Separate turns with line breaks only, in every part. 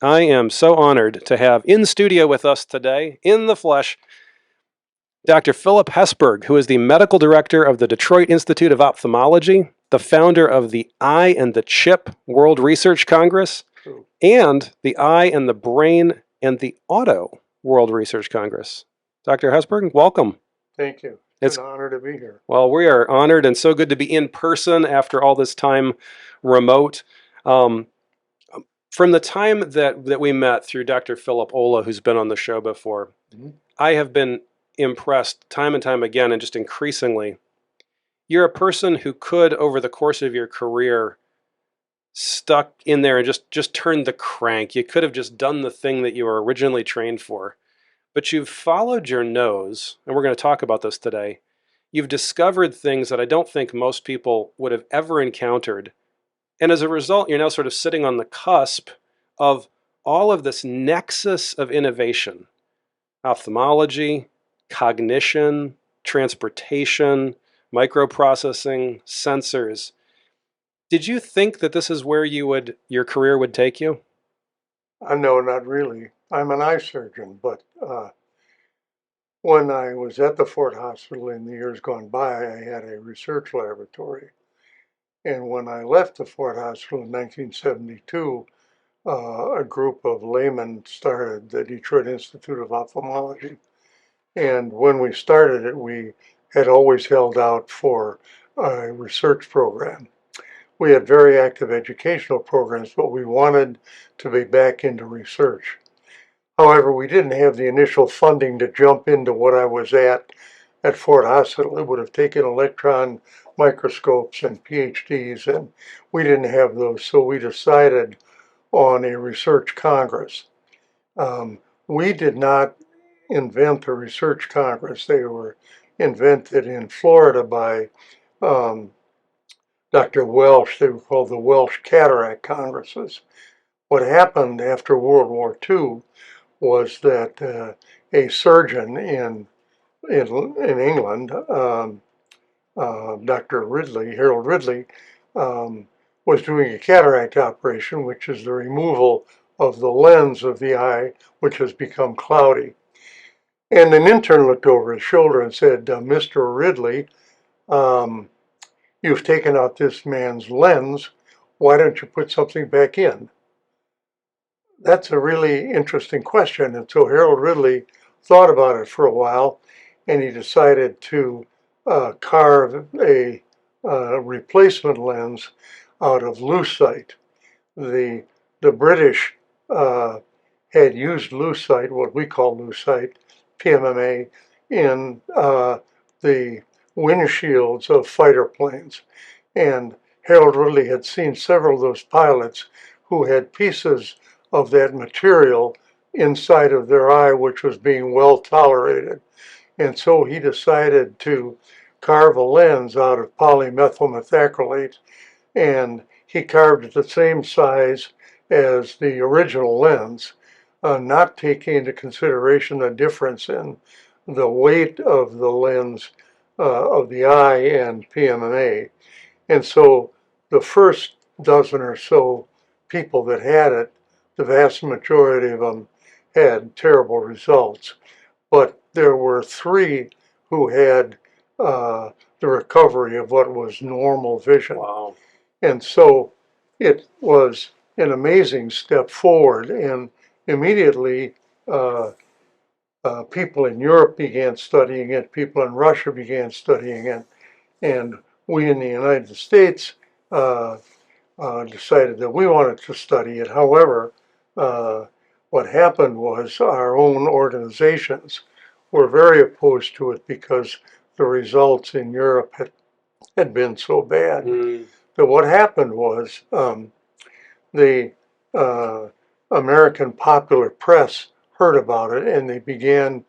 I am so honored to have in studio with us today, in the flesh, Dr. Philip Hessburg, who is the medical director of the Detroit Institute of Ophthalmology, the founder of the Eye and the Chip World Research Congress, and the Eye and the Brain and the Auto World Research Congress. Dr. Hessburg, welcome.
Thank you. It's an honor to be here.
Well, we are honored and so good to be in person after all this time remote. From the time that we met through Dr. Philip Ola, who's been on the show before, I have been impressed time and time again, and just increasingly. You're a person who could, over the course of your career, stuck in there and just turned the crank. You could have just done the thing that you were originally trained for. But you've followed your nose, and we're going to talk about this today. You've discovered things that I don't think most people would have ever encountered. And as a result, you're now sort of sitting on the cusp of all of this nexus of innovation: ophthalmology, cognition, transportation, microprocessing, sensors. Did you think that this is where your career would take you?
No, not really. I'm an eye surgeon, but when I was at the Ford Hospital in the years gone by, I had a research laboratory. And when I left the Ford Hospital in 1972, a group of laymen started the Detroit Institute of Ophthalmology. And when we started it, we had always held out for a research program. We had very active educational programs, but we wanted to be back into research. However, we didn't have the initial funding to jump into what I was at Ford Hospital. It would have taken electron microscopes and PhDs, and we didn't have those, so we decided on a research congress. We did not invent a research congress. They were invented in Florida by Dr. Welsh. They were called the Welsh Cataract Congresses. What happened after World War II was that a surgeon in England, Dr. Ridley, Harold Ridley, was doing a cataract operation, which is the removal of the lens of the eye, which has become cloudy. And an intern looked over his shoulder and said, "Mr. Ridley, you've taken out this man's lens. Why don't you put something back in?" That's a really interesting question. And so Harold Ridley thought about it for a while, and he decided to carve a replacement lens out of lucite. The British had used lucite, what we call lucite, PMMA, in the windshields of fighter planes. And Harold Ridley had seen several of those pilots who had pieces of that material inside of their eye, which was being well tolerated. And so he decided to carve a lens out of polymethyl methacrylate, and he carved it the same size as the original lens, not taking into consideration the difference in the weight of the lens of the eye and PMMA. And so the first dozen or so people that had it, the vast majority of them had terrible results. But there were 3 who had the recovery of what was normal vision.
Wow.
And so it was an amazing step forward. And immediately people in Europe began studying it, people in Russia began studying it, and we in the United States decided that we wanted to study it. However, what happened was our own organizations were very opposed to it because the results in Europe had been so bad. But what happened was the American popular press heard about it, and they began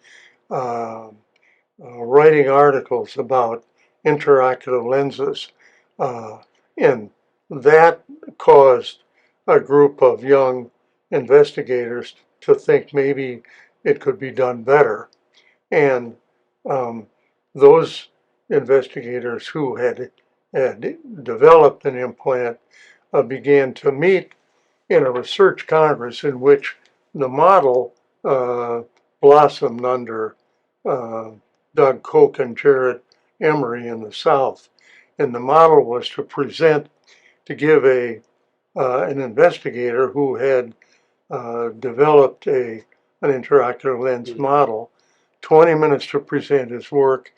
writing articles about intraocular lenses. And that caused a group of young investigators to think maybe it could be done better. And those investigators who had developed an implant began to meet in a research congress in which the model blossomed under Doug Koch and Jared Emery in the South. And the model was to give an investigator who had developed an intraocular lens model 20 minutes to present his work,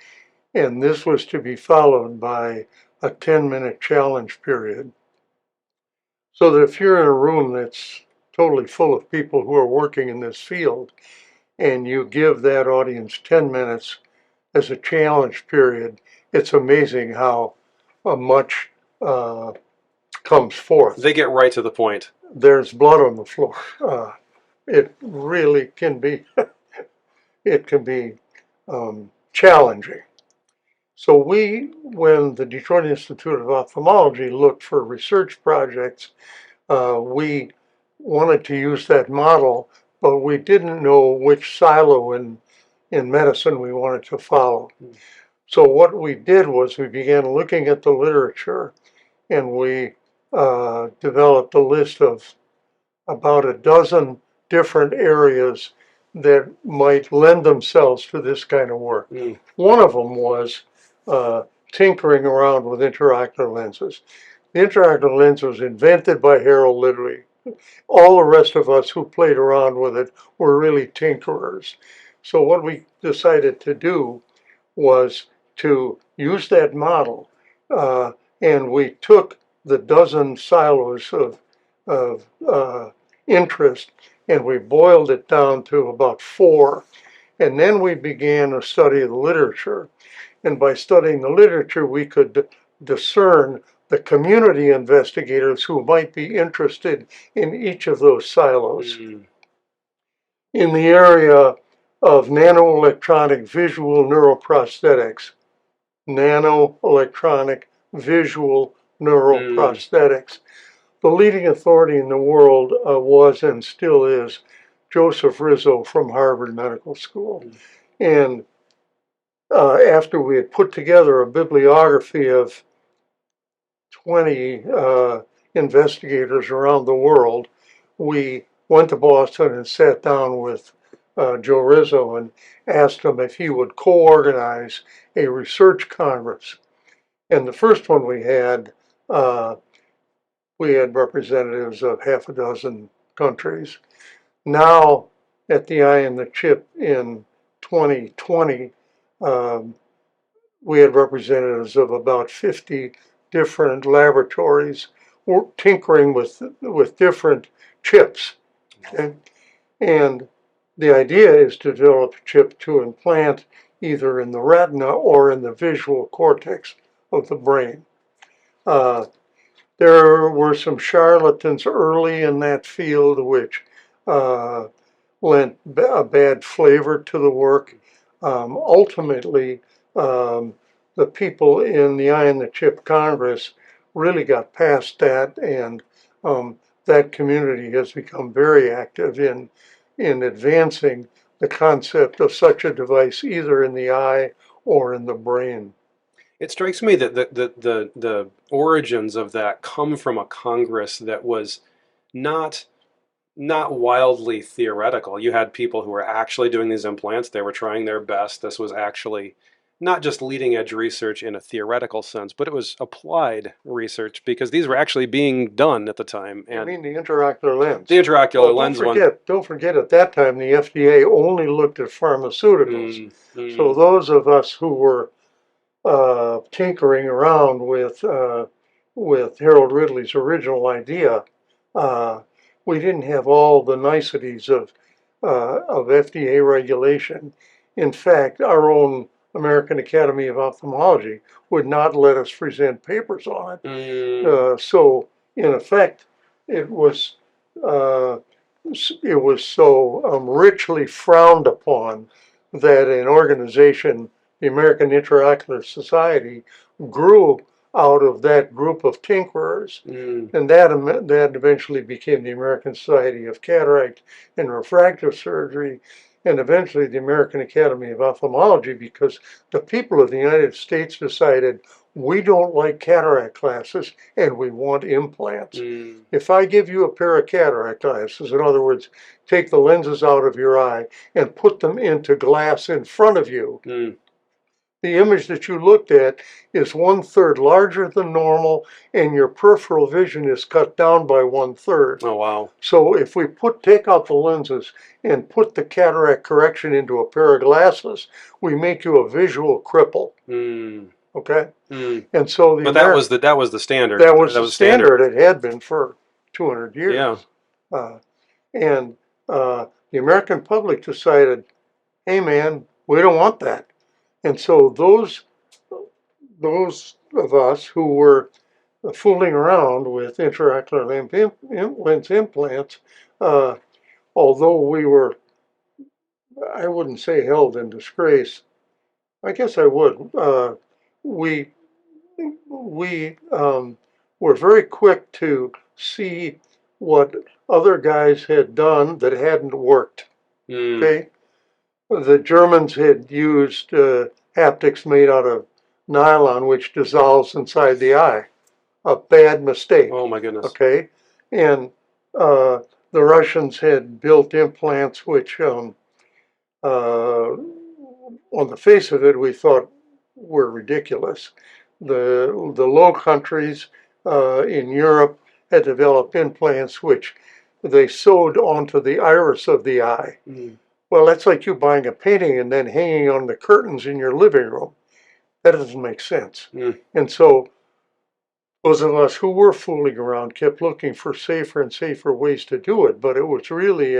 and this was to be followed by a 10-minute challenge period. So that if you're in a room that's totally full of people who are working in this field, and you give that audience 10 minutes as a challenge period, it's amazing how much comes forth.
They get right to the point.
There's blood on the floor. It really can be, it can be challenging. So when the Detroit Institute of Ophthalmology looked for research projects, we wanted to use that model, but we didn't know which silo in medicine we wanted to follow. So what we did was we began looking at the literature, and we developed a list of about a dozen different areas that might lend themselves to this kind of work. One of them was tinkering around with intraocular lenses. The intraocular lens was invented by Harold Lidley. All the rest of us who played around with it were really tinkerers. So what we decided to do was to use that model, and we took the dozen silos of interest, and we boiled it down to about 4. And then we began a study of the literature. And by studying the literature, we could discern the community investigators who might be interested in each of those silos. In the area of nanoelectronic visual neuroprosthetics, nanoelectronic visual neuroprosthetics, the leading authority in the world was and still is Joseph Rizzo from Harvard Medical School. And after we had put together a bibliography of 20 investigators around the world, we went to Boston and sat down with Joe Rizzo and asked him if he would co-organize a research congress. And the first one we had representatives of half a dozen countries. Now, at the Eye and the Chip in 2020, we had representatives of about 50 different laboratories tinkering with different chips. Okay? And the idea is to develop a chip to implant either in the retina or in the visual cortex of the brain. There were some charlatans early in that field which lent a bad flavor to the work. Ultimately, the people in the Eye and the Chip Congress really got past that, and that community has become very active in advancing the concept of such a device either in the eye or in the brain.
It strikes me that the origins of that come from a Congress that was not wildly theoretical. You had people who were actually doing these implants. They were trying their best. This was actually not just leading edge research in a theoretical sense, but it was applied research because these were actually being done at the time.
And I mean the intraocular lens.
The intraocular lens one.
Don't forget at that time the FDA only looked at pharmaceuticals. So those of us who were tinkering around with Harold Ridley's original idea, we didn't have all the niceties of FDA regulation. In fact, our own American Academy of Ophthalmology would not let us present papers on it. So, in effect, it was so richly frowned upon that an organization, the American Intraocular Society, grew out of that group of tinkerers, and that eventually became the American Society of Cataract and Refractive Surgery, and eventually the American Academy of Ophthalmology, because the people of the United States decided We don't like cataract glasses and we want implants.
Mm.
If I give you a pair of cataract glasses, in other words, take the lenses out of your eye and put them into glass in front of you,
Mm.
the image that you looked at is 1/3 larger than normal, and your peripheral vision is cut down by 1/3.
Oh, wow.
So if we take out the lenses and put the cataract correction into a pair of glasses, we make you a visual cripple.
Mm.
Okay,
Mm.
and so the
But that was the standard.
that was
That
the
was standard.
standard. It had been for 200
Yeah.
years, and the American public decided, "Hey, man, we don't want that." And so those of us who were fooling around with intraocular lens implants, uh, although we were, I wouldn't say held in disgrace. I guess I would. We we were very quick to see what other guys had done that hadn't worked.
Mm.
Okay, the Germans had used haptics made out of nylon, which dissolves inside the eye. A bad mistake.
Oh, my goodness.
Okay, and the Russians had built implants which, on the face of it, we thought were ridiculous. The Low Countries in Europe had developed implants which they sewed onto the iris of the eye.
Mm.
Well, that's like you buying a painting and then hanging on the curtains in your living room. That doesn't make sense.
Mm.
And so those of us who were fooling around kept looking for safer and safer ways to do it. But it was really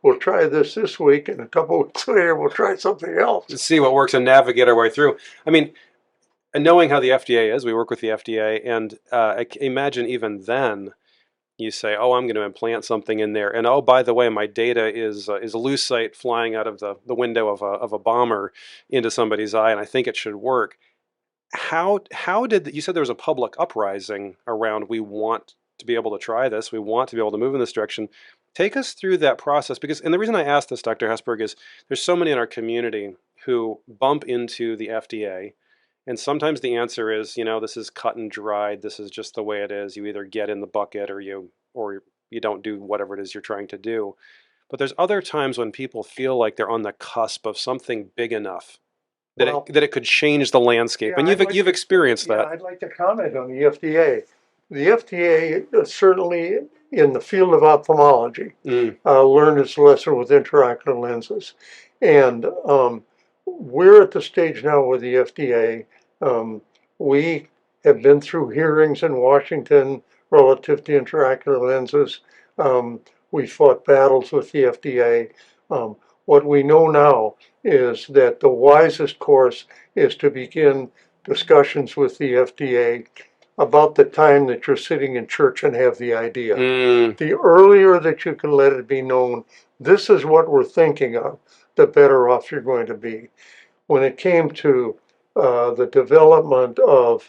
we'll try this week, and a couple of weeks later we'll try something else.
Let's see what works and navigate our way through. I mean, and knowing how the FDA is, we work with the FDA, and I imagine even then you say, "Oh, I'm going to implant something in there," and oh, by the way, my data is a lucite flying out of the window of a bomber into somebody's eye, and I think it should work. How did you said there was a public uprising around? We want to be able to try this. We want to be able to move in this direction. Take us through that process, because, and the reason I asked this, Dr. Hessburg, is there's so many in our community who bump into the FDA. And sometimes the answer is, this is cut and dried. This is just the way it is. You either get in the bucket or you don't do whatever it is you're trying to do. But there's other times when people feel like they're on the cusp of something big enough that
Well,
it could change the landscape.
yeah,
And you've experienced
yeah,
that.
I'd like to comment on the FDA. The FDA certainly in the field of ophthalmology
Mm.
learned its lesson with intraocular lenses, and we're at the stage now with the FDA. We have been through hearings in Washington relative to intraocular lenses. We fought battles with the FDA. What we know now is that the wisest course is to begin discussions with the FDA about the time that you're sitting in church and have the idea.
Mm.
The earlier that you can let it be known, this is what we're thinking of, the better off you're going to be. When it came to the development of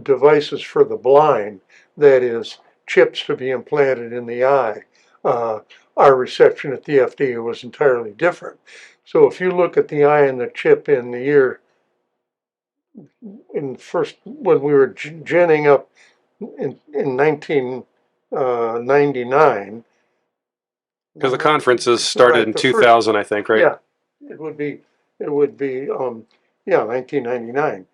devices for the blind, that is, chips to be implanted in the eye, our reception at the FDA was entirely different. So if you look at the eye and the chip in the year, when we were ginning up in 1999.
Because the conferences started
Right,
in
the first,
2000, I think, right?
yeah, it would be 1999.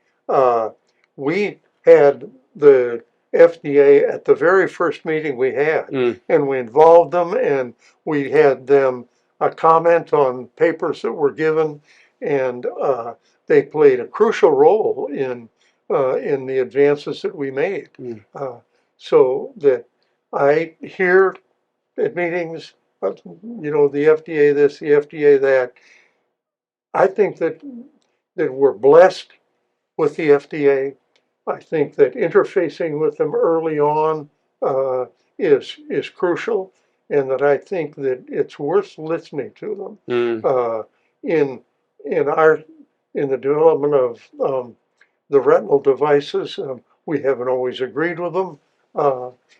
We had the FDA at the very first meeting we had,
Mm.
and we involved them, and we had them comment on papers that were given, and they played a crucial role in the advances that we made.
Mm.
So that I hear at meetings, the FDA this, the FDA that. I think that we're blessed with the FDA. I think that interfacing with them early on is crucial, and that I think that it's worth listening to them
Mm.
in in our in the development of the retinal devices. We haven't always agreed with them,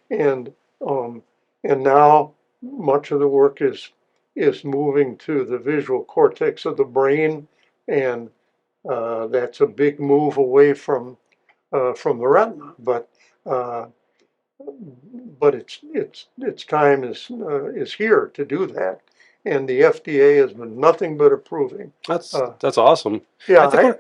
and um, and now much of the work is moving to the visual cortex of the brain, and That's a big move away from the retina, uh, but its time is here to do that, and the FDA has been nothing but approving. Uh,
That's awesome.
yeah,
I think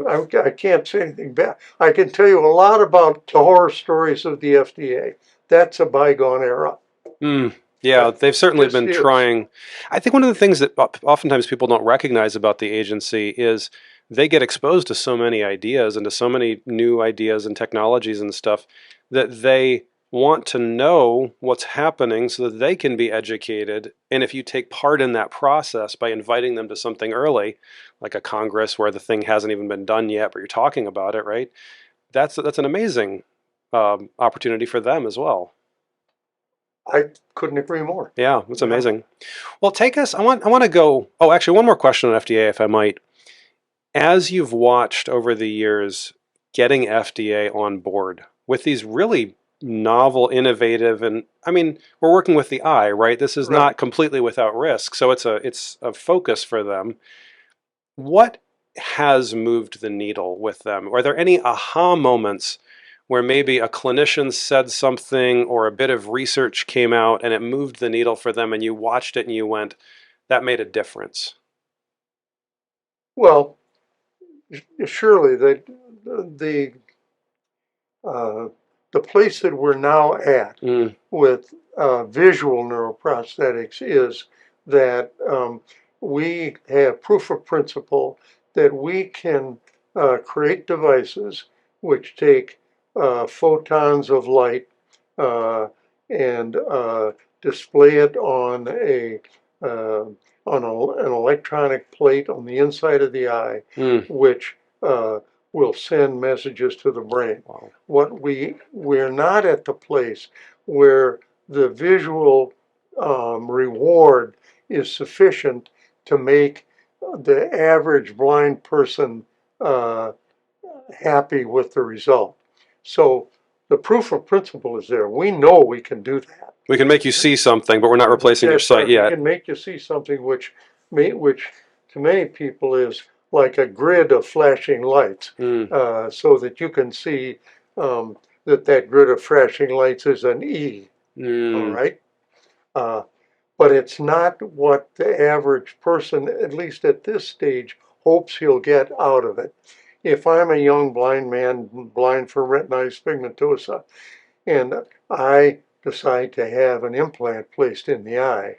one.
I can't say anything bad. I can tell you a lot about the horror stories of the FDA. That's a bygone era.
Yeah,
That
they've certainly
just
been
is.
trying. I think one of the things that oftentimes people don't recognize about the agency is they get exposed to so many ideas and to so many new ideas and technologies and stuff that they want to know what's happening so that they can be educated. And if you take part in that process by inviting them to something early, like a congress where the thing hasn't even been done yet, but you're talking about it, right? That's an amazing opportunity for them as well.
I couldn't agree more.
Yeah, that's
Yeah.
amazing. Well, take us. I want to go. Oh, actually, one more question on FDA, if I might. As you've watched over the years, getting FDA on board with these really novel, innovative, and I mean, we're working with the eye, right? This is
Right.
not completely without risk, so it's a focus for them. What has moved the needle with them? Are there any aha moments where maybe a clinician said something or a bit of research came out and it moved the needle for them and you watched it and you went, that made a difference?
Well, surely the uh, the place that we're now at
Mm,
with visual neuroprosthetics is that we have proof of principle that we can create devices which take photons of light uh, and display it uh, an electronic plate on the inside of the eye,
mm,
which will send messages to the brain.
wow.
We're not at the place where the visual reward is sufficient to make the average blind person uh, happy with the result. So the proof of principle is there. We know we can do that.
We can make you see something, but we're not replacing your
That's
sight
right. We
yet.
can make you see something which to many people is like a grid of flashing lights,
Mm,
so that you can see um, that grid of flashing lights is an E. All
mm,
right. Uh, but it's not what the average person, at least at this stage, hopes he'll get out of it. If I'm a young blind man, blind from retinitis pigmentosa, and I decide to have an implant placed in the eye,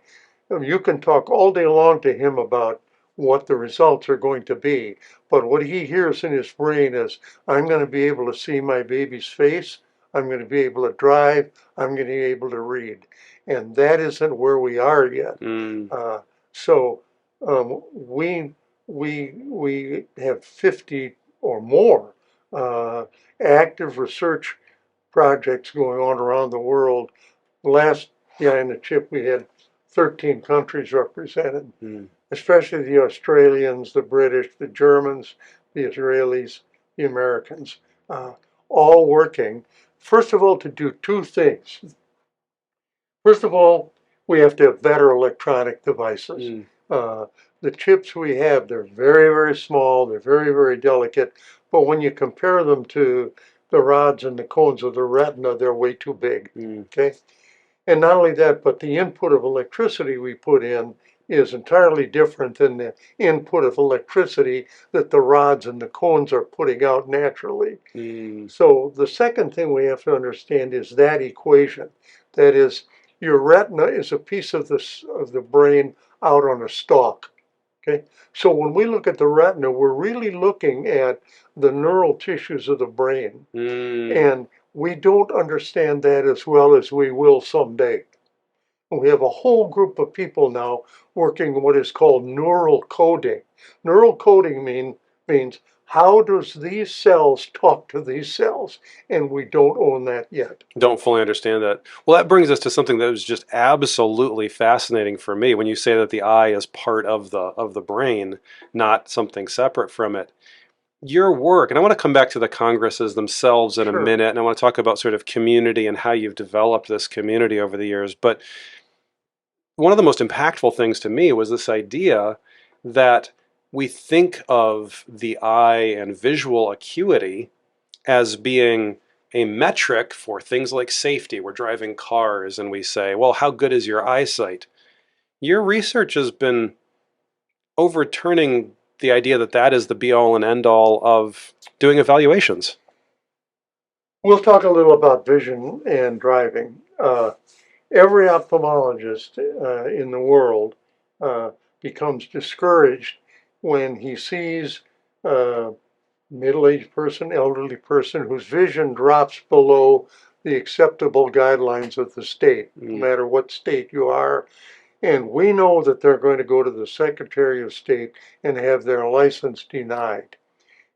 you can talk all day long to him about what the results are going to be, but what he hears in his brain is, I'm going to be able to see my baby's face, I'm going to be able to drive, I'm going to be able to read. And that isn't where we are yet.
mm.
Uh, so we have 50 or more uh, active research projects going on around the world. Last behind the chip, we had 13 countries represented,
Mm.
especially the Australians, the British, the Germans, the Israelis, the Americans, uh, all working, first of all, to do two things. First of all, we have to have better electronic devices.
Mm.
Uh, the chips we have, they're very, very small, they're very, very delicate, but when you compare them to the rods and the cones of the retina, they're way too big.
Mm.
Okay? And not only that, but the input of electricity we put in is entirely different than the input of electricity that the rods and the cones are putting out naturally.
Mm.
So the second thing we have to understand is that equation. That is, your retina is a piece of the brain out on a stalk. Okay, so when we look at the retina, we're really looking at the neural tissues of the brain,
Mm.
and we don't understand that as well as we will someday. We have a whole group of people now working what is called neural coding. Neural coding means how does these cells talk to these cells? And we don't own that yet.
Don't fully understand that. Well, that brings us to something that was just absolutely fascinating for me when you say that the eye is part of the brain, not something separate from it. Your work, and I want to come back to the congresses themselves in a
Sure.
minute, and I want to talk about sort of community and how you've developed this community over the years. But one of the most impactful things to me was this idea that we think of the eye and visual acuity as being a metric for things like safety. We're driving cars and we say, well, how good is your eyesight? Your research has been overturning the idea that that is the be all and end all of doing evaluations.
We'll talk a little about vision and driving. Every ophthalmologist in the world becomes discouraged when he sees a middle-aged person, elderly person whose vision drops below the acceptable guidelines of the state, no matter what state you are. And we know that they're going to go to the Secretary of State and have their license denied.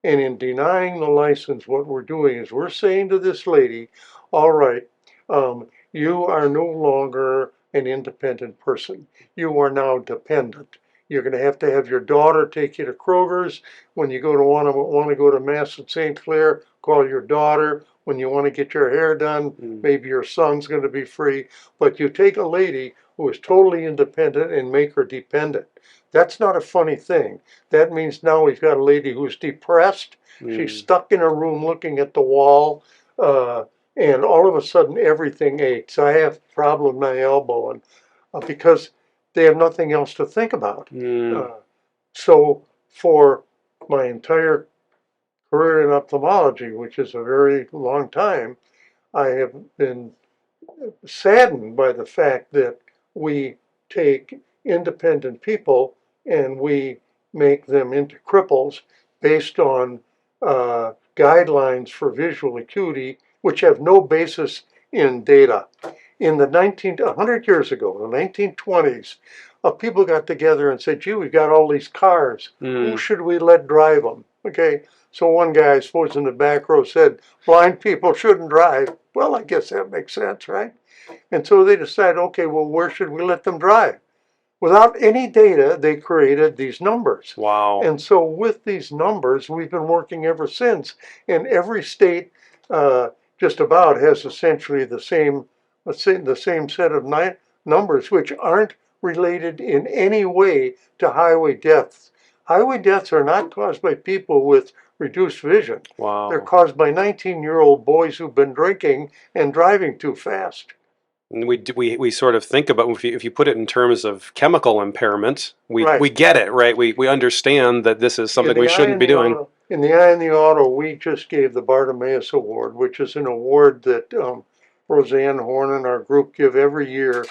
And in denying the license, what we're doing is we're saying to this lady, all right, you are no longer an independent person. You are now dependent. You're going to have your daughter take you to Kroger's. When you want to go to Mass at St. Clair, call your daughter. When you want to get your hair done, maybe your son's going to be free. But you take a lady who is totally independent and make her dependent. That's not a funny thing. That means now we've got a lady who's depressed. She's stuck in a room looking at the wall, and all of a sudden everything aches. I have a problem with my elbow, and because they have nothing else to think about. So for my entire career in ophthalmology, which is a very long time, I have been saddened by the fact that we take independent people and we make them into cripples based on guidelines for visual acuity, which have no basis in data. In the 100 years ago, the 1920s, people got together and said, gee, we've got all these cars. Who should we let drive them? Okay, so one guy, I suppose in the back row, said, blind people shouldn't drive. Well, I guess that makes sense, right? And so they decided, okay, well, where should we let them drive? Without any data, they created these numbers.
Wow.
And so with these numbers, we've been working ever since. And every state just about has essentially the same set of numbers, which aren't related in any way to highway deaths. Highway deaths are not caused by people with reduced vision.
Wow.
They're caused by 19-year-old boys who've been drinking and driving too fast.
And we sort of think about, if you put it in terms of chemical impairment, we
Right.
get it, right? We understand that this is something we shouldn't be doing.
In the eye and the auto, we just gave the Bartimaeus Award, which is an award that Roseanne Horn and our group give every year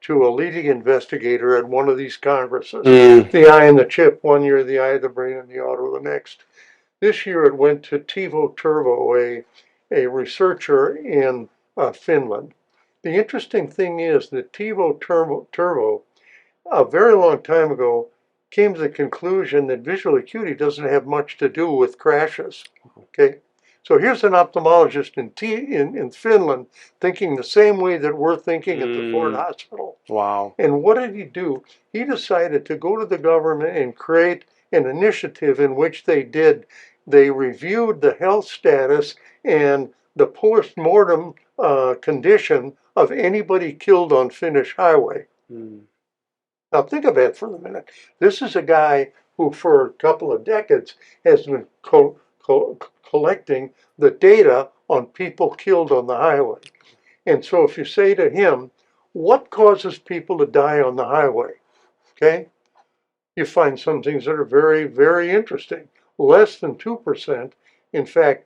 to a leading investigator at one of these congresses. The eye and the chip one year, the eye, the brain, and the auto the next. This year it went to Teivo Turvo, a researcher in Finland. The interesting thing is that Teivo Turvo, a very long time ago, came to the conclusion that visual acuity doesn't have much to do with crashes. Okay, so here's an ophthalmologist in Finland thinking the same way that we're thinking at the Ford Hospital.
Wow.
And what did he do? He decided to go to the government and create an initiative in which they reviewed the health status and the post-mortem condition of anybody killed on Finnish highway. Now think of that for a minute. This is a guy who for a couple of decades has been collecting the data on people killed on the highway. And so if you say to him, what causes people to die on the highway? Okay, you find some things that are very, very interesting. Less than 2%. In fact,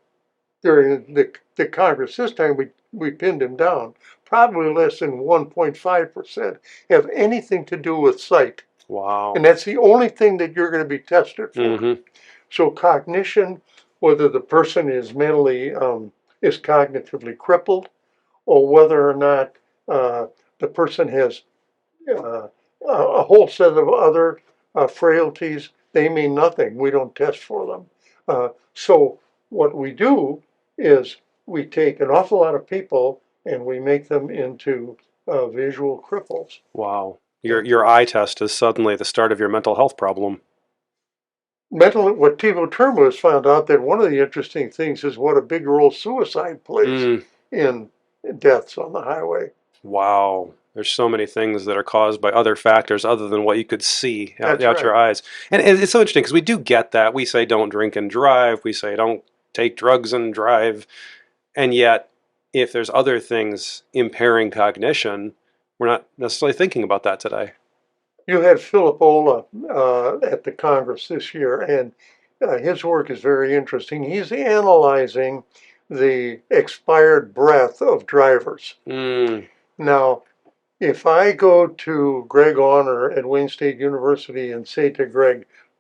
during the Congress this time, we pinned him down. Probably less than 1.5% have anything to do with sight.
Wow.
And that's the only thing that you're going to be tested for. So cognition, whether the person is mentally, is cognitively crippled, or whether or not the person has a whole set of other frailties, they mean nothing. We don't test for them. So what we do is we take an awful lot of people and we make them into visual cripples.
Wow. Your eye test is suddenly the start of your mental health problem.
What Teivo Turbo has found out that one of the interesting things is what a big role suicide plays in deaths on the highway.
Wow. There's so many things that are caused by other factors other than what you could see
That's
out your
right.
eyes. And it's so interesting because we do get that. We say don't drink and drive. We say don't take drugs and drive. And yet, if there's other things impairing cognition, we're not necessarily thinking about that today.
You had Philip Ola at the Congress this year, and his work is very interesting. He's analyzing the expired breath of drivers.
Mm.
Now, if I go to Greg Honor at Wayne State University and say to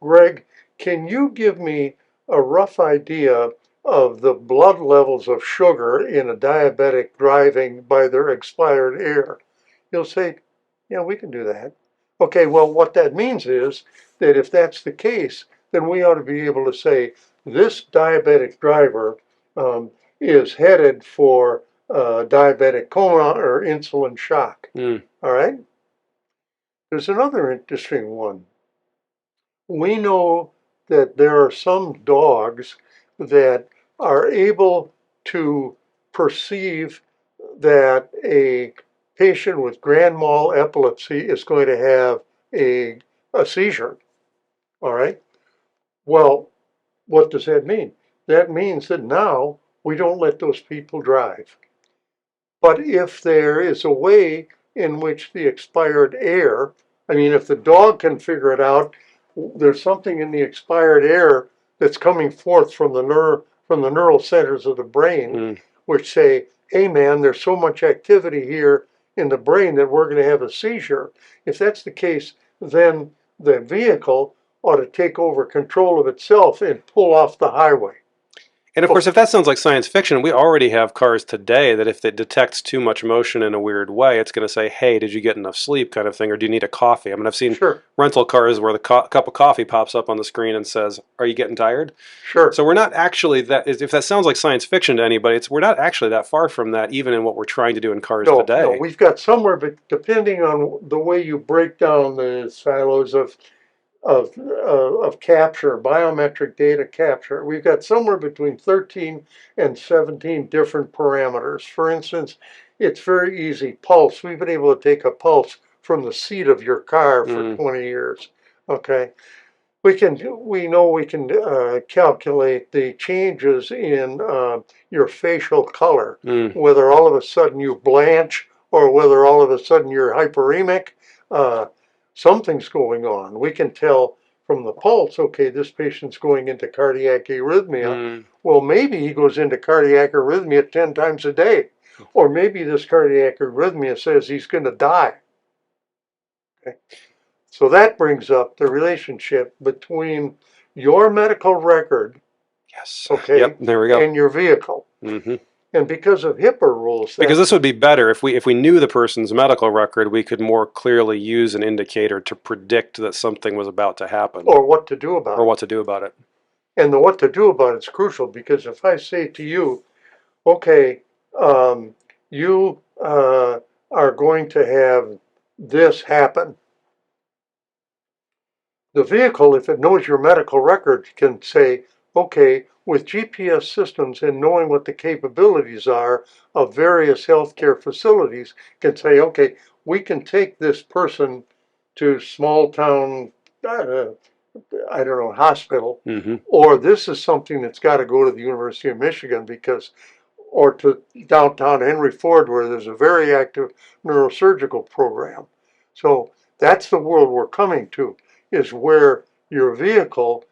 Greg, can you give me a rough idea of the blood levels of sugar in a diabetic driving by their expired air? He'll say, yeah, we can do that. Okay, well, what that means is that if that's the case, then we ought to be able to say this diabetic driver is headed for diabetic coma or insulin shock.
Mm.
All right? There's another interesting one. We know that there are some dogs that are able to perceive that a patient with grand mal epilepsy is going to have a seizure. All right? Well, what does that mean? That means that now we don't let those people drive. But if there is a way in which the expired air, I mean, if the dog can figure it out, there's something in the expired air that's coming forth from the neural centers of the brain,
Mm.
which say, hey man, there's so much activity here in the brain that we're going to have a seizure. If that's the case, then the vehicle ought to take over control of itself and pull off the highway.
And of course, if that sounds like science fiction, we already have cars today that if it detects too much motion in a weird way, it's going to say, hey, did you get enough sleep kind of thing, or do you need a coffee? I mean, I've seen
Sure,
rental cars where the cup of coffee pops up on the screen and says, are you getting tired?
sure.
So we're not actually that, if that sounds like science fiction to anybody, we're not actually that far from that, even in what we're trying to do in cars
No,
today.
we've got somewhere, but depending on the way you break down the silos of capture, biometric data capture, we've got somewhere between 13 and 17 different parameters. For instance, it's very easy. Pulse, we've been able to take a pulse from the seat of your car for
Mm.
20 years. Okay. We know we can calculate the changes in your facial color,
Mm.
whether all of a sudden you blanch or whether all of a sudden you're hyperemic. Uh, Something's going on. We can tell from the pulse, okay, this patient's going into cardiac arrhythmia.
Mm.
Well, maybe he goes into cardiac arrhythmia 10 times a day. Or maybe this cardiac arrhythmia says he's going to die. Okay. So that brings up the relationship between your medical record,
Yes.
okay,
Yep. There we go.
and your vehicle.
Hmm.
And because of HIPAA rules,
Because
that
this would be better if we knew the person's medical record, we could more clearly use an indicator to predict that something was about to happen
or what to do about
or
it.
what to do about it.
And the what to do about it's crucial because if I say to you, okay, you are going to have this happen, the vehicle, if it knows your medical record, can say, okay, with GPS systems and knowing what the capabilities are of various healthcare facilities, can say, okay, we can take this person to small town, uh, I don't know, hospital,
Hmm.
or this is something that's got to go to the University of Michigan because, or to downtown Henry Ford where there's a very active neurosurgical program. So that's the world we're coming to, is where your vehicle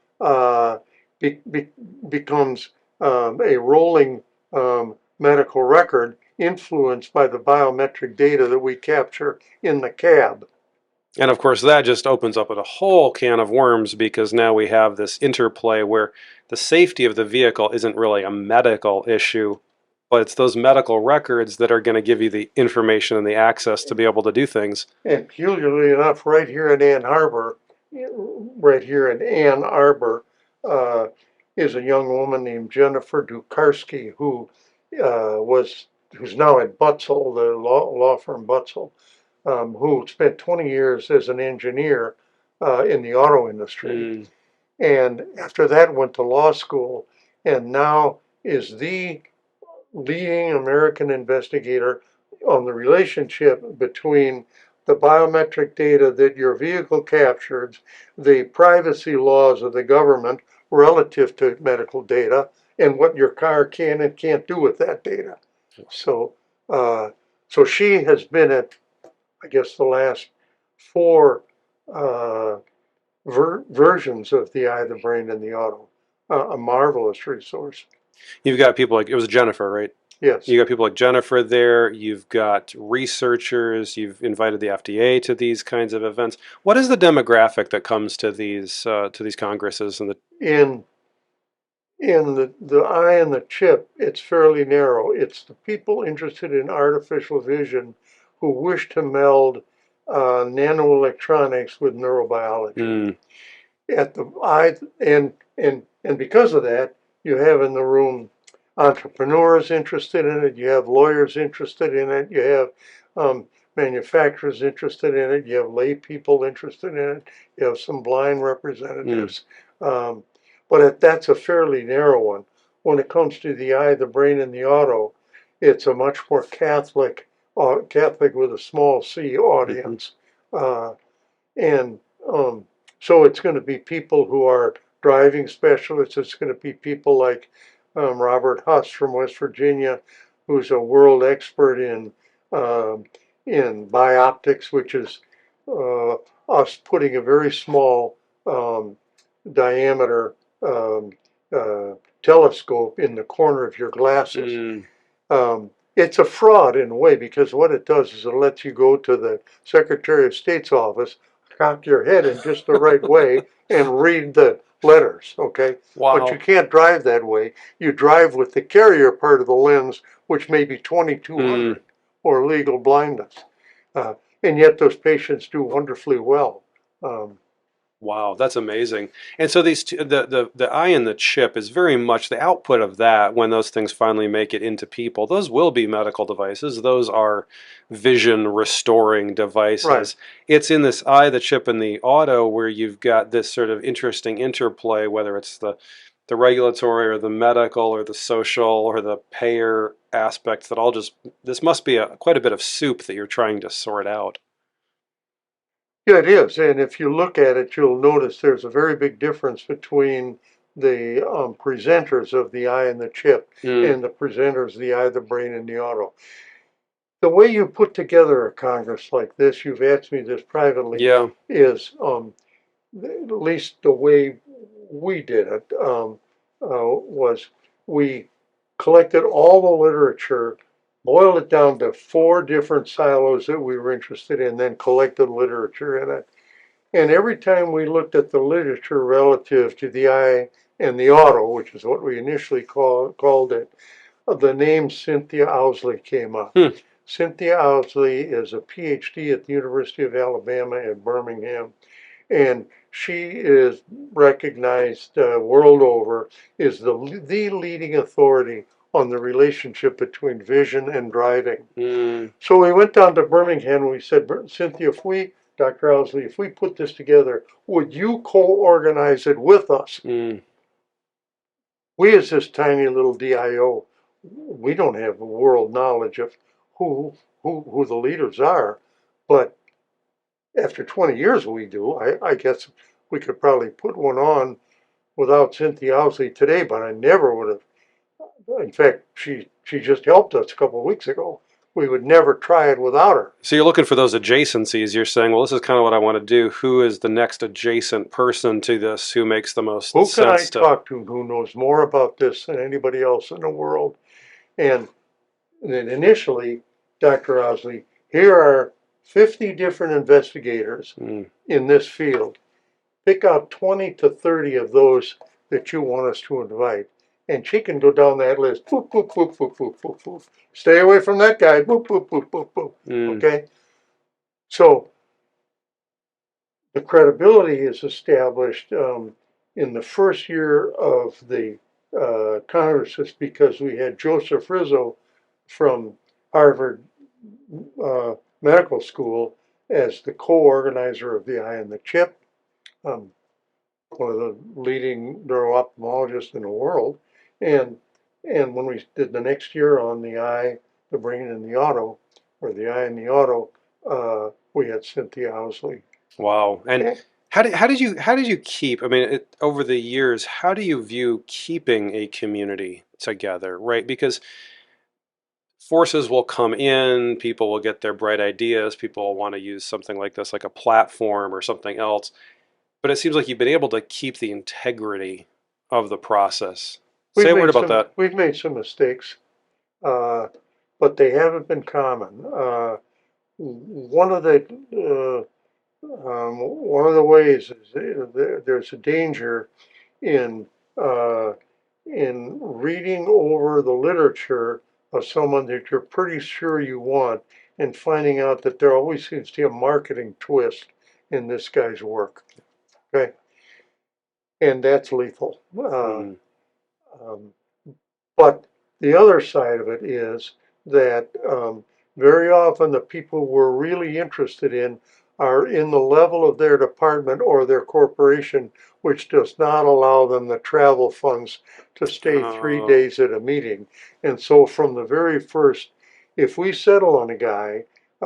becomes a rolling medical record influenced by the biometric data that we capture in the cab.
And of course, that just opens up a whole can of worms because now we have this interplay where the safety of the vehicle isn't really a medical issue, but it's those medical records that are going to give you the information and the access to be able to do things.
And peculiarly enough, right here in Ann Arbor, uh, is a young woman named Jennifer Dukarski who's now at Butzel, the law firm Butzel, who spent 20 years as an engineer in the auto industry.
Mm.
And after that went to law school and now is the leading American investigator on the relationship between the biometric data that your vehicle captures, the privacy laws of the government relative to medical data, and what your car can and can't do with that data. So, so she has been at, I guess, the last four versions of the eye, the brain, and the auto. A marvelous resource.
You've got people like, it was Jennifer, right?
Yes.
You got people like Jennifer there. You've got researchers. You've invited the FDA to these kinds of events. What is the demographic that comes to these congresses and the?
In the eye and the chip, it's fairly narrow. It's the people interested in artificial vision who wish to meld nanoelectronics with neurobiology.
Mm.
At the eye, and because of that, you have in the room entrepreneurs interested in it. You have lawyers interested in it. You have manufacturers interested in it. You have lay people interested in it. You have some blind representatives. But that's a fairly narrow one. When it comes to the eye, the brain, and the auto, it's a much more Catholic with a small c audience. And so it's going to be people who are driving specialists. It's going to be people like Robert Huss from West Virginia, who's a world expert in bioptics, which is us putting a very small diameter telescope in the corner of your glasses. It's a fraud in a way, because what it does is it lets you go to the Secretary of State's office, cock your head in just the right way, and read the letters, okay?
Wow.
But you can't drive that way. You drive with the carrier part of the lens, which may be 2200 or legal blindness. And yet those patients do wonderfully well.
Wow, that's amazing. And so these the eye and the chip is very much the output of that. When those things finally make it into people, those will be medical devices. Those are vision restoring devices.
Right.
It's in this eye, the chip, and the auto where you've got this sort of interesting interplay, whether it's the regulatory or the medical or the social or the payer aspects that all just, this must be quite a bit of soup that you're trying to sort out.
Yeah, it is. And if you look at it, you'll notice there's a very big difference between the presenters of the eye and the chip and the presenters of the eye, the brain, and the auto. The way you put together a Congress like this, you've asked me this privately,
Yeah.
is at least the way we did it was we collected all the literature, boiled it down to 4 different silos that we were interested in, then collected literature in it. And every time we looked at the literature relative to the eye and the auto, which is what we initially called it, the name Cynthia Owsley came up. Cynthia Owsley is a PhD at the University of Alabama at Birmingham, and she is recognized world over as the leading authority on the relationship between vision and driving. So we went down to Birmingham and we said, Cynthia, Dr. Owsley, if we put this together, would you co-organize it with us? We, as this tiny little DIO, we don't have the world knowledge of who the leaders are, but after 20 years we do. I guess we could probably put one on without Cynthia Owsley today, but I never would have. In fact, she just helped us a couple of weeks ago. We would never try it without her.
So you're looking for those adjacencies. You're saying, well, this is kind of what I want to do. Who is the next adjacent person to this who makes the most sense?
Who can I talk to who knows more about this than anybody else in the world? And then initially, Dr. Owsley, here are 50 different investigators in this field. Pick out 20 to 30 of those that you want us to invite. And she can go down that list. Boop, boop, boop, boop, boop, boop, boop. Stay away from that guy. Boop, boop, boop, boop, boop. Okay? So the credibility is established in the first year of the Congresses, because we had Joseph Rizzo from Harvard Medical School as the co-organizer of the eye and the chip, one of the leading neuro-ophthalmologists in the world. And when we did the next year on the eye, the brain, and the auto, or the eye in the auto, we had Cynthia Owsley.
Wow. And
Okay.
how did you keep, I mean, over the years, how do you view keeping a community together, right? Because forces will come in, people will get their bright ideas, people will want to use something like this, like a platform or something else. But it seems like you've been able to keep the integrity of the process. Say a word about that.
We've made some mistakes, uh, but they haven't been common. One of the one of the ways is there's a danger in uh, in reading over the literature of someone that you're pretty sure you want and finding out that there always seems to be a marketing twist in this guy's work. Okay, and that's lethal.
Mm.
Um, But the other side of it is that very often the people we're really interested in are in the level of their department or their corporation, which does not allow them the travel funds to stay three
Oh.
days at a meeting. And so from the very first, if we settle on a guy,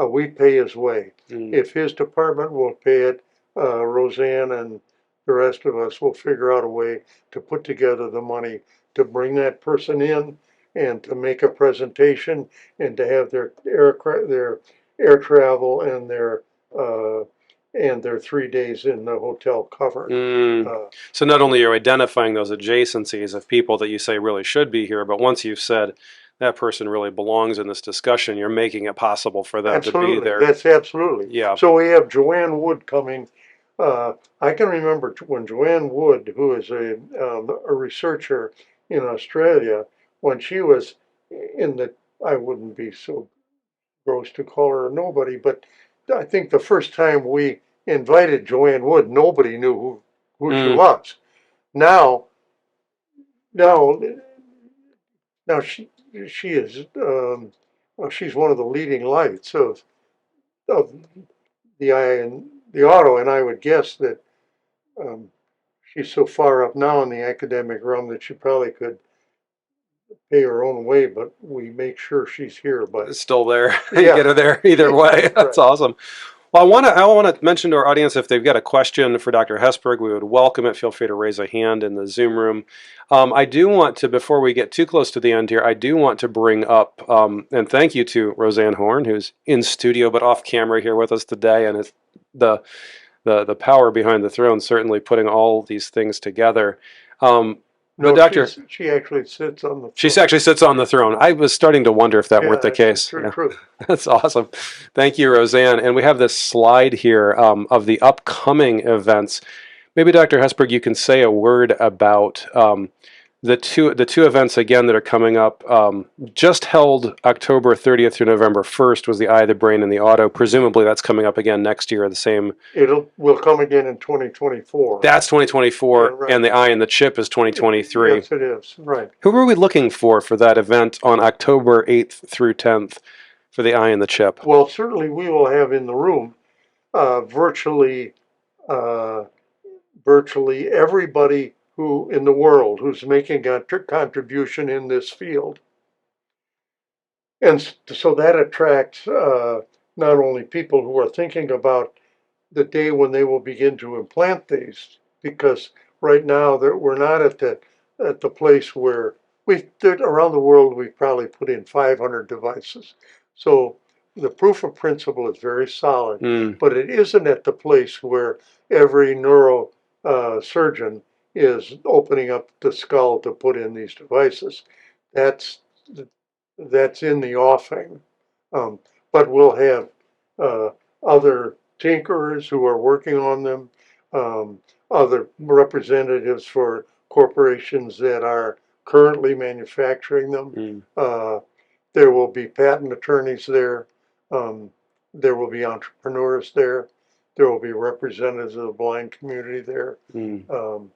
we pay his way.
Mm.
If his department will pay it, Roseanne and the rest of us will figure out a way to put together the money to bring that person in and to make a presentation and to have their air travel and their 3 days in the hotel covered.
Mm.
Uh,
So not only are you identifying those adjacencies of people that you say really should be here, but once you've said that person really belongs in this discussion, you're making it possible for them to be
Absolutely,
there.
that's absolutely.
Yeah.
So we have Joanne Wood coming. I can remember when Joanne Wood, who is a researcher in Australia, when she was in the, I wouldn't be so gross to call her a nobody, but I think the first time we invited Joanne Wood, nobody knew who she
Mm.
was. Now, now, now she is well, she's one of the leading lights of the eye and the auto, and I would guess that um, she's so far up now in the academic realm that she probably could pay her own way, but we make sure she's here. But
It's still there. You
yeah,
get her there either
yeah,
way. That's
right.
awesome. Well, I want to mention to our audience if they've got a question for Dr. Hessburg, we would welcome it. Feel free to raise a hand in the Zoom room. I do want to, before we get too close to the end here, I do want to bring up and thank you to Roseanne Horn, who's in studio but off camera here with us today, and it's the the power behind the throne, certainly putting all these things together. But
No,
Doctor,
she actually sits on the
she
throne.
actually sits on the throne. I was starting to wonder if that weren't
Yeah,
the
that's the
case.
true
Yeah,
truth.
that's awesome. Thank you, Roseanne. And we have this slide here of the upcoming events. Maybe Dr. Hesberg, you can say a word about the two events again that are coming up. Just held October 30th through November 1st was the Eye, the Brain, and the Auto. Presumably that's coming up again next year. The same.
Will come again in 2024.
That's
Yeah,
2024,
right.
and the Eye and the Chip is 2023.
Yes, it is. Right.
Who are we looking for that event on October 8th through 10th for the Eye and the Chip?
Well, certainly we will have in the room virtually uh, virtually everybody who in the world who's making a contribution in this field. And so that attracts not only people who are thinking about the day when they will begin to implant these, because right now we're not at the place where around the world we've probably put in 500 devices. So the proof of principle is very solid,
Mm.
but it isn't at the place where every neuro surgeon is opening up the skull to put in these devices. That's that's in the offing. Um, but we'll have uh, other tinkerers who are working on them, um, other representatives for corporations that are currently manufacturing them.
Mm.
Uh, there will be patent attorneys there. Um, there will be entrepreneurs there. There will be representatives of the blind community there.
Mm.
Um,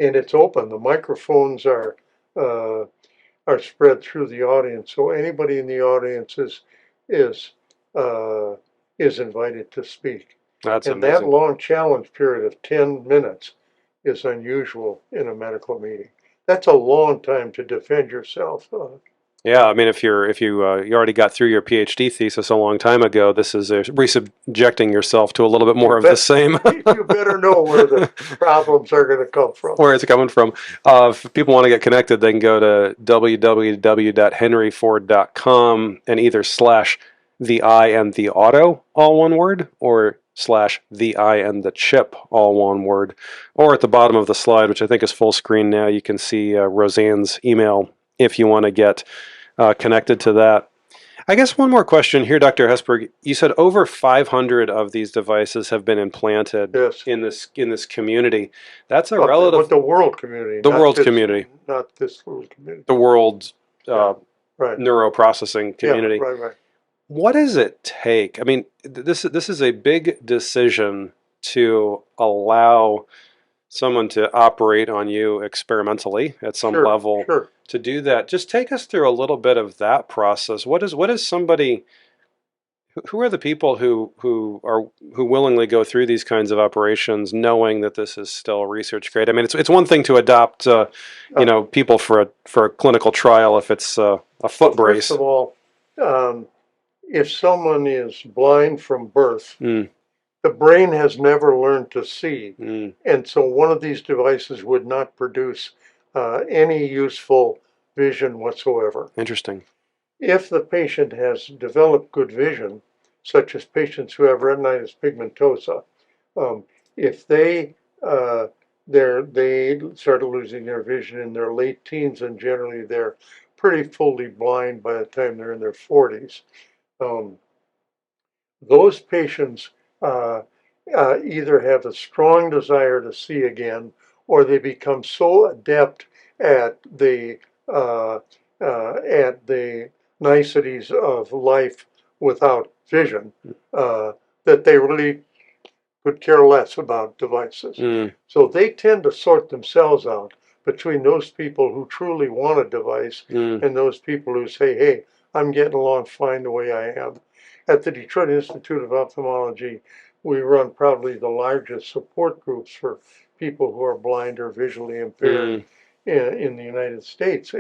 and it's open. The microphones uh, are spread through the audience. So anybody in the audience is uh, is invited to speak.
That's
And that
amazing.
long challenge period of 10 minutes is unusual in a medical meeting. That's a long time to defend yourself.
Yeah, I mean, if you you already got through your PhD thesis a long time ago, this is resubjecting yourself to a little bit
You
more of the
bet.
same.
You better know where the problems are going to come from.
Where it's coming from. If people want to get connected, they can go to www.henryford.com and either slash the I and the auto, all one word, or slash the I and the chip, all one word. Or at the bottom of the slide, which I think is full screen now, you can see Roseanne's email if you want to get connected to that. I guess one more question here, Dr. Hessburg. You said over 500 of these devices have been implanted
Yes.
in this community. That's a
With
relative,
the world community,
the world community,
not this little community.
the world
Yeah. Right.
neuroprocessing
Yeah.
community.
Right.
What does it take? I mean, this is a big decision to allow someone to operate on you experimentally at some
Sure.
level.
Sure.
To do that, just take us through a little bit of that process. What is somebody? Who are the people who willingly go through these kinds of operations, knowing that this is still research grade? I mean, it's one thing to adopt, people for a clinical trial if it's a
Well,
foot
first
brace.
of all, um, if someone is blind from birth,
Mm,
the brain has never learned to see.
mm,
And so one of these devices would not produce any useful vision whatsoever.
interesting.
If the patient has developed good vision, such as patients who have retinitis pigmentosa, um, if uh, they start losing their vision in their late teens, and generally they're pretty fully blind by the time they're in their 40s. Um, those patients uh, either have a strong desire to see again, or they become so adept at uh, the niceties of life without vision that they really could care less about devices.
Mm,
So they tend to sort themselves out between those people who truly want a device
mm,
and those people who say, hey, I'm getting along fine the way I am. At the Detroit Institute of Ophthalmology, we run probably the largest support groups for people who are blind or visually impaired
mm,
in the United States.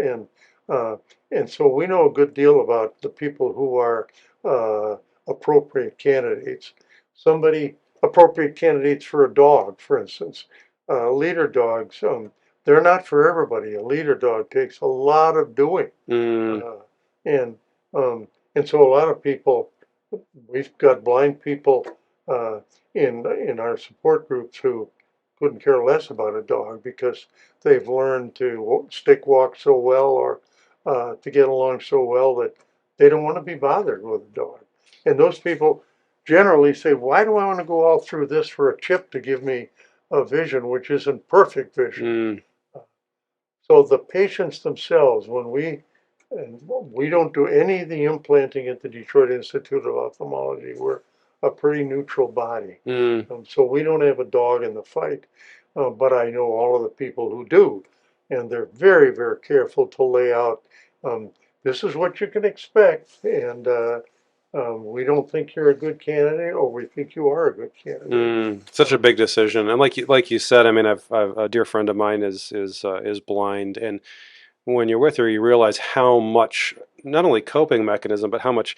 Uh, and so we know a good deal about the people who are uh, appropriate candidates. Somebody appropriate candidates for a dog, for instance. Leader dogs, they're not for everybody. A leader dog takes a lot of doing.
mm,
Uh, and and so a lot of people, we've got blind people uh, in our support groups who couldn't care less about a dog because they've learned to stick walk so well or to get along so well that they don't want to be bothered with a dog. And those people generally say, why do I want to go all through this for a chip to give me a vision which isn't perfect vision?
mm.
So the patients themselves, and we don't do any of the implanting at the Detroit Institute of Ophthalmology. We're a pretty neutral body.
Mm.
So we don't have a dog in the fight. But I know all of the people who do. And they're very, very careful to lay out um, this is what you can expect. And we don't think you're a good candidate, or we think you are a good candidate.
Such a big decision, and like you said, I mean, I've a dear friend of mine is blind, and when you're with her, you realize how much not only coping mechanism, but how much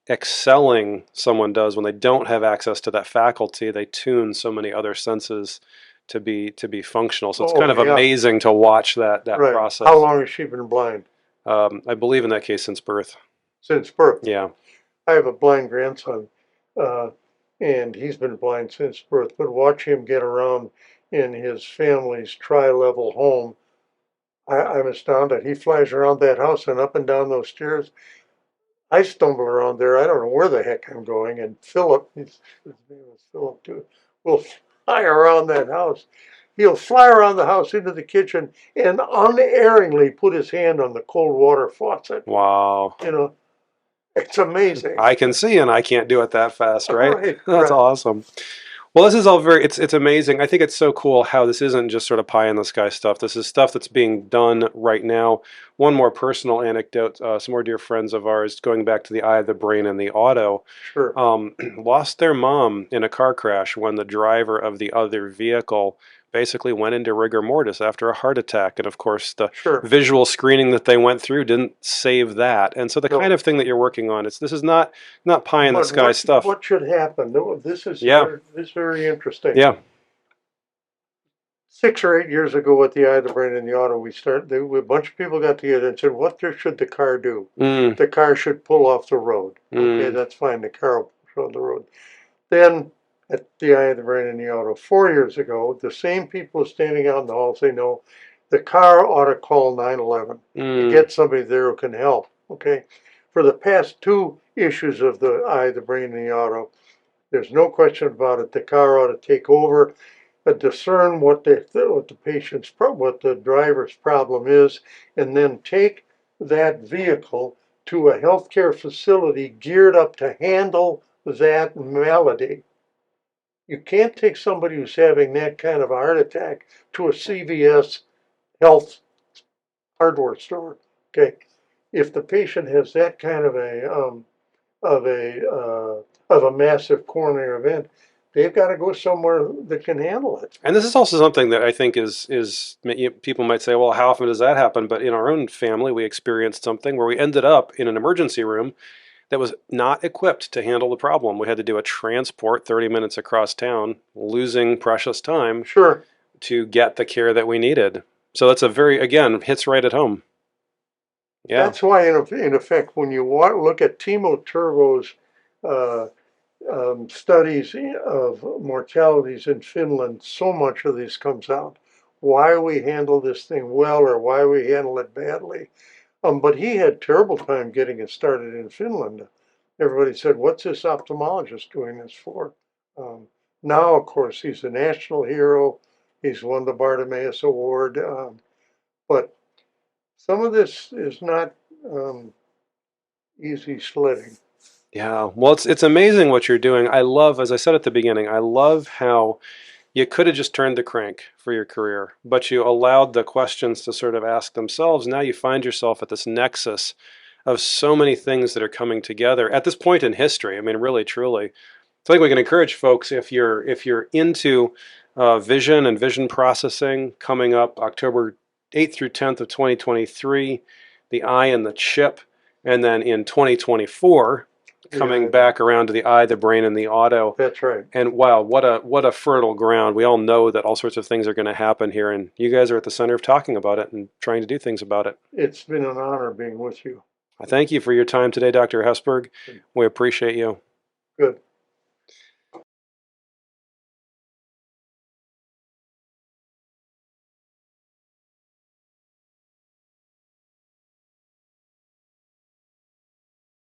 excelling someone does when they don't have access to that faculty. They tune so many other senses to be functional. So it's kind
Oh,
of
yeah,
amazing to watch that
right. How
process.
long has she been blind?
I believe in that case since birth.
Since birth.
Yeah.
I have a blind grandson, uh, and he's been blind since birth. But watch him get around in his family's tri-level home. I'm astounded. He flies around that house and up and down those stairs. I stumble around there. I don't know where the heck I'm going. And Philip, his name was Philip too, will fly around that house. He'll fly around the house into the kitchen and unerringly put his hand on the cold water faucet.
Wow.
You know, it's amazing.
I can see and I can't do it that fast, right?
Right,
That's
right.
awesome. Well, this is all very it's amazing. I think it's so cool how this isn't just sort of pie in the sky stuff. This is stuff that's being done right now. One more personal anecdote, some more dear friends of ours, going back to the eye, the brain, and the auto,
Sure.
lost their mom in a car crash when the driver of the other vehicle basically went into rigor mortis after a heart attack. And of course, the
Sure.
visual screening that they went through didn't save that. And so the
No.
kind of thing that you're working on, this is not pie in the
But
sky stuff.
what should happen? This is
Yeah.
this is very interesting.
Yeah.
6 or 8 years ago at the Eye, the Brain, and the Auto, a bunch of people got together and said, what should the car do?
Mm.
The car should pull off the road. Okay, that's fine. The car will pull off the road. Then at the Eye, the Brain, and the Auto 4 years ago, the same people standing out in the hall say, no, the car ought to call 911 to get somebody there who can help. Okay, for the past 2 issues of the Eye, the Brain, and the Auto, there's no question about it. The car ought to take over, discern what the driver's problem is, and then take that vehicle to a healthcare facility geared up to handle that malady. You can't take somebody who's having that kind of a heart attack to a CVS health hardware store. Okay, if the patient has that kind of a massive coronary event, they've got to go somewhere that can handle it.
And this is also something that I think is people might say, well, how often does that happen? But in our own family, we experienced something where we ended up in an emergency room that was not equipped to handle the problem. We had to do a transport 30 minutes across town, losing precious time
Sure.
to get the care that we needed. So that's again, hits right at home. Yeah.
That's why, in effect, when you look at Timo Turvo's studies of mortalities in Finland, so much of this comes out. Why we handle this thing well or why we handle it badly. But he had terrible time getting it started in Finland. Everybody said, what's this ophthalmologist doing this for? Now, of course, he's a national hero. He's won the Bartimaeus Award. But some of this is not easy sledding.
Yeah, well, it's amazing what you're doing. I love, as I said at the beginning, I love how you could have just turned the crank for your career, but you allowed the questions to sort of ask themselves. Now you find yourself at this nexus of so many things that are coming together at this point in history. I mean, really, truly. So I think we can encourage folks, if you're into vision and vision processing, coming up October 8th through 10th of 2023, the eye and the chip, and then in 2024 coming back around to the eye, the brain, and the auto.
That's right.
And wow, what a fertile ground. We all know that all sorts of things are going to happen here, and you guys are at the center of talking about it and trying to do things about it.
It's been an honor being with you.
I thank you for your time today, Dr. Hessburg. We appreciate you.
Good.